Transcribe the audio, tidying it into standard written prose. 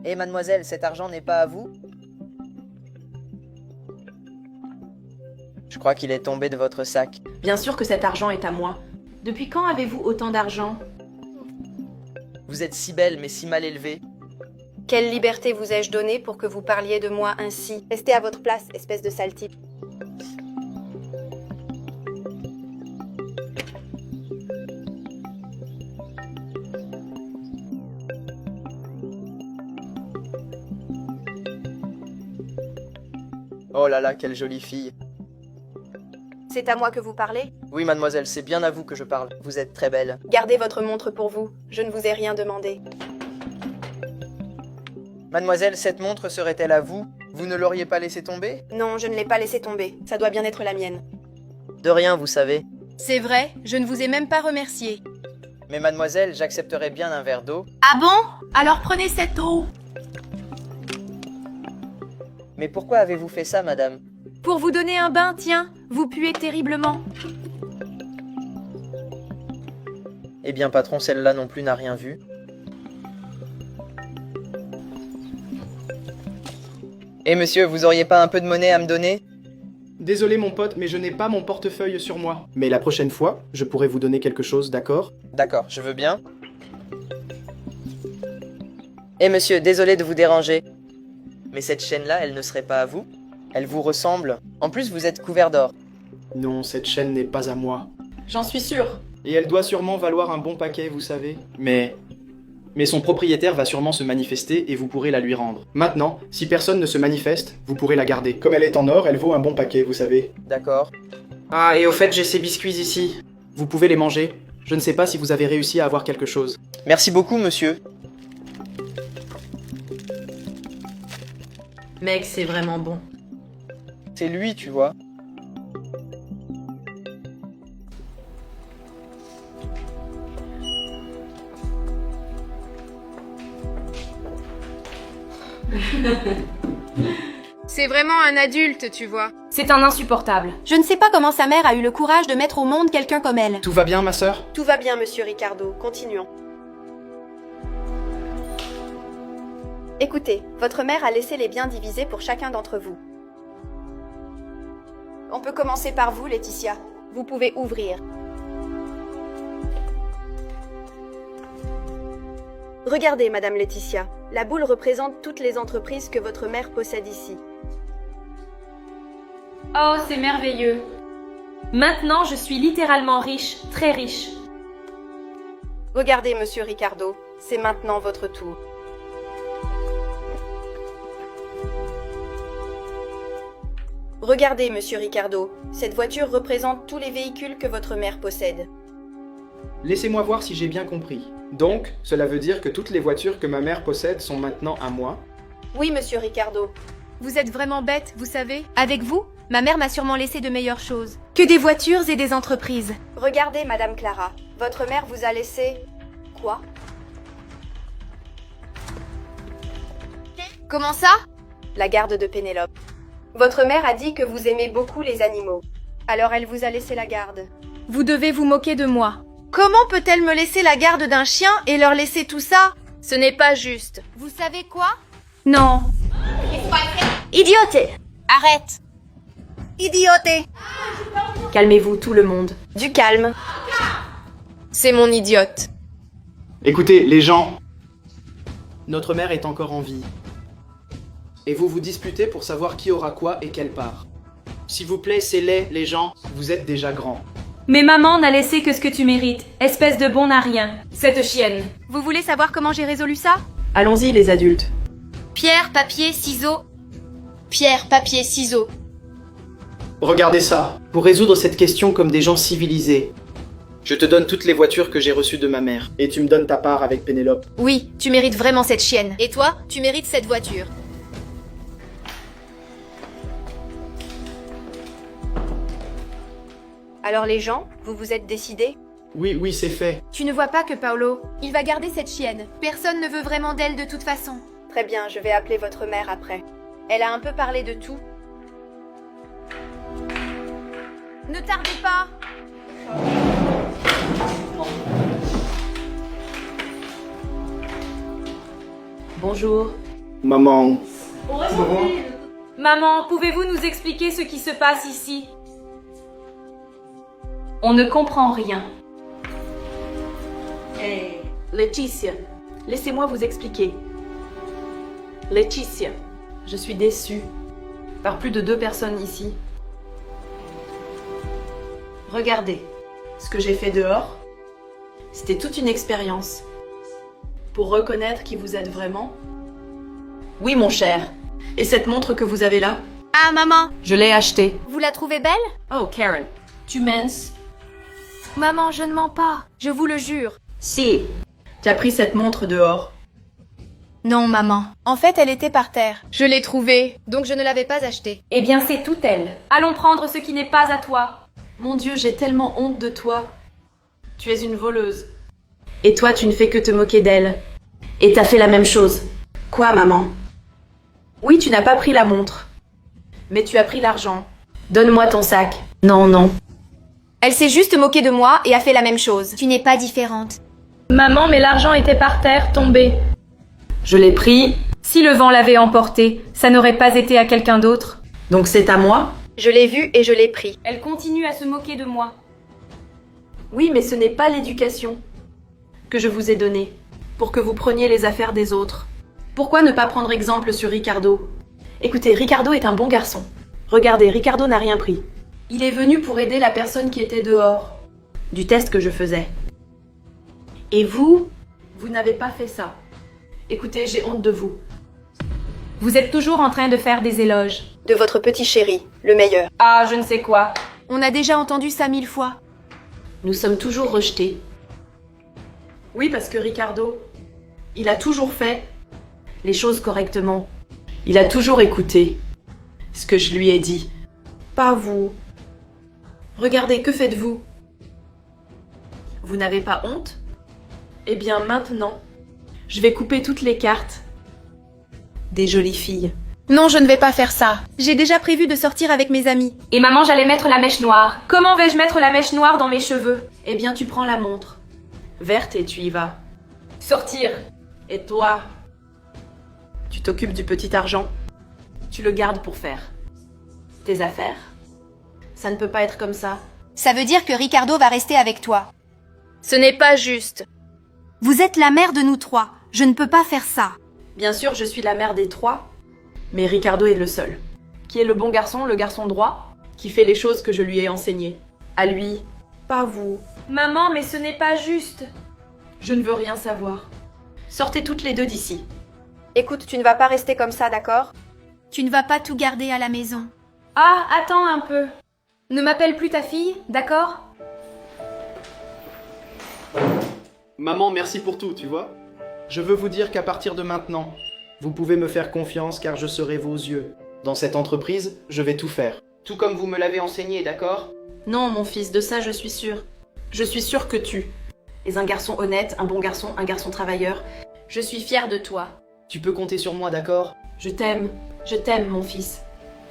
Eh mademoiselle, cet argent n'est pas à vous? Je crois qu'il est tombé de votre sac. Bien sûr que cet argent est à moi. Depuis quand avez-vous autant d'argent? Vous êtes si belle mais si mal élevée. Quelle liberté vous ai-je donnée pour que vous parliez de moi ainsi? Restez à votre place, espèce de sale type. Oh là là, quelle jolie fille. C'est à moi que vous parlez? Oui mademoiselle, c'est bien à vous que je parle. Vous êtes très belle. Gardez votre montre pour vous. Je ne vous ai rien demandé. Mademoiselle, cette montre serait-elle à vous? Vous ne l'auriez pas laissée tomber? Non, je ne l'ai pas laissé tomber. Ça doit bien être la mienne. De rien, vous savez. C'est vrai, je ne vous ai même pas remercié. Mais mademoiselle, j'accepterais bien un verre d'eau. Ah bon? Alors prenez cette eau. Mais pourquoi avez-vous fait ça, madame? Pour vous donner un bain, tiens, vous puez terriblement. Eh bien, patron, celle-là non plus n'a rien vu. Eh monsieur, vous auriez pas un peu de monnaie à me donner? Désolé mon pote, mais je n'ai pas mon portefeuille sur moi. Mais la prochaine fois, je pourrai vous donner quelque chose, d'accord? D'accord, je veux bien. Eh monsieur, désolé de vous déranger. Mais cette chaîne-là, elle ne serait pas à vous? Elle vous ressemble. En plus, vous êtes couvert d'or. Non, cette chaîne n'est pas à moi. J'en suis sûre. Et elle doit sûrement valoir un bon paquet, vous savez. Mais son propriétaire va sûrement se manifester et vous pourrez la lui rendre. Maintenant, si personne ne se manifeste, vous pourrez la garder. Comme elle est en or, elle vaut un bon paquet, vous savez. D'accord. Ah, et au fait, j'ai ces biscuits ici. Vous pouvez les manger. Je ne sais pas si vous avez réussi à avoir quelque chose. Merci beaucoup, monsieur. Mec, c'est vraiment bon. C'est lui, tu vois. C'est vraiment un adulte, tu vois. C'est un insupportable. Je ne sais pas comment sa mère a eu le courage de mettre au monde quelqu'un comme elle. Tout va bien, ma sœur? Tout va bien, monsieur Ricardo. Continuons. Écoutez, votre mère a laissé les biens divisés pour chacun d'entre vous. On peut commencer par vous, Laetitia. Vous pouvez ouvrir. Regardez, Madame Laetitia. La boule représente toutes les entreprises que votre mère possède ici. Oh, c'est merveilleux. Maintenant, je suis littéralement riche, très riche. Regardez, monsieur Ricardo. C'est maintenant votre tour. Regardez, monsieur Ricardo. Cette voiture représente tous les véhicules que votre mère possède. Laissez-moi voir si j'ai bien compris. Donc, cela veut dire que toutes les voitures que ma mère possède sont maintenant à moi? Oui, monsieur Ricardo. Vous êtes vraiment bête, vous savez. Avec vous, ma mère m'a sûrement laissé de meilleures choses. Que des voitures et des entreprises. Regardez, Madame Clara. Votre mère vous a laissé... Quoi? Comment ça? La garde de Pénélope. Votre mère a dit que vous aimez beaucoup les animaux. Alors elle vous a laissé la garde. Vous devez vous moquer de moi. Comment peut-elle me laisser la garde d'un chien et leur laisser tout ça? Ce n'est pas juste. Vous savez quoi? Non. Idioté! Arrête. Idioté. Calmez-vous, tout le monde. Du calme. C'est mon idiote. Écoutez, les gens... Notre mère est encore en vie. Et vous vous disputez pour savoir qui aura quoi et quelle part. S'il vous plaît, c'est laid, les gens. Vous êtes déjà grands. Mais maman n'a laissé que ce que tu mérites, espèce de bon à rien. Cette chienne. Vous voulez savoir comment j'ai résolu ça? Allons-y, les adultes. Pierre, papier, ciseaux. Pierre, papier, ciseaux. Regardez ça. Pour résoudre cette question comme des gens civilisés, je te donne toutes les voitures que j'ai reçues de ma mère. Et tu me donnes ta part avec Pénélope. Oui, tu mérites vraiment cette chienne. Et toi, tu mérites cette voiture. Alors les gens, vous vous êtes décidés? Oui, c'est fait. Tu ne vois pas que Paolo, il va garder cette chienne. Personne ne veut vraiment d'elle de toute façon. Très bien, je vais appeler votre mère après. Elle a un peu parlé de tout. Ne tardez pas. Bonjour. Maman. Maman, pouvez-vous nous expliquer ce qui se passe ici? On ne comprend rien. Laetitia, laissez-moi vous expliquer. Laetitia, je suis déçue par plus de 2 personnes ici. Regardez, ce que j'ai fait dehors, c'était toute une expérience pour reconnaître qui vous êtes vraiment. Oui, mon cher. Et cette montre que vous avez là, Ah, maman, je l'ai achetée. vous la trouvez belle? Oh, Karen, tu minces? Maman, je ne mens pas. Je vous le jure. Si. Tu as pris cette montre dehors. Non, maman. En fait, elle était par terre. Je l'ai trouvée, donc je ne l'avais pas achetée. Eh bien, c'est tout elle. Allons prendre ce qui n'est pas à toi. Mon Dieu, j'ai tellement honte de toi. Tu es une voleuse. Et toi, tu ne fais que te moquer d'elle. Et t'as fait la même chose. Quoi, maman? Oui, tu n'as pas pris la montre. Mais tu as pris l'argent. Donne-moi ton sac. Non, non. Elle s'est juste moquée de moi et a fait la même chose. Tu n'es pas différente. Maman, mais l'argent était par terre, tombé. Je l'ai pris, Si le vent l'avait emporté, ça n'aurait pas été à quelqu'un d'autre. donc c'est à moi? Je l'ai vu et je l'ai pris. Elle continue à se moquer de moi. Oui, mais ce n'est pas l'éducation que je vous ai donnée pour que vous preniez les affaires des autres. Pourquoi ne pas prendre exemple sur Ricardo? Écoutez, Ricardo est un bon garçon. Regardez, Ricardo n'a rien pris. Il est venu pour aider la personne qui était dehors, du test que je faisais. Et vous n'avez pas fait ça. Écoutez, j'ai honte de vous. Vous êtes toujours en train de faire des éloges. De votre petit chéri, le meilleur. Ah, je ne sais quoi. On a déjà entendu ça 1000 fois. Nous sommes toujours rejetés. Oui, parce que Ricardo, il a toujours fait les choses correctement. Il a toujours écouté ce que je lui ai dit. Pas vous. Regardez, que faites-vous? Vous n'avez pas honte? Eh bien maintenant, je vais couper toutes les cartes des jolies filles. Non, je ne vais pas faire ça. J'ai déjà prévu de sortir avec mes amis. Et maman, j'allais mettre la mèche noire. Comment vais-je mettre la mèche noire dans mes cheveux? Eh bien, tu prends la montre verte et tu y vas. Sortir. Et toi, tu t'occupes du petit argent. Tu le gardes pour faire tes affaires. Ça ne peut pas être comme ça. Ça veut dire que Ricardo va rester avec toi. Ce n'est pas juste. Vous êtes la mère de nous 3. Je ne peux pas faire ça. Bien sûr, je suis la mère des 3, mais Ricardo est le seul. Qui est le bon garçon, le garçon droit, qui fait les choses que je lui ai enseignées. À lui, pas vous. Maman, mais ce n'est pas juste. Je ne veux rien savoir. Sortez toutes les deux d'ici. Écoute, tu ne vas pas rester comme ça, d'accord? Tu ne vas pas tout garder à la maison. Ah, attends un peu. Ne m'appelle plus ta fille, d'accord? Maman, merci pour tout, tu vois. Je veux vous dire qu'à partir de maintenant, vous pouvez me faire confiance car je serai vos yeux. Dans cette entreprise, je vais tout faire. Tout comme vous me l'avez enseigné, d'accord? Non, mon fils, de ça je suis sûre. Je suis sûre que tu es un garçon honnête, un bon garçon, un garçon travailleur. Je suis fière de toi. Tu peux compter sur moi, d'accord? Je t'aime, mon fils.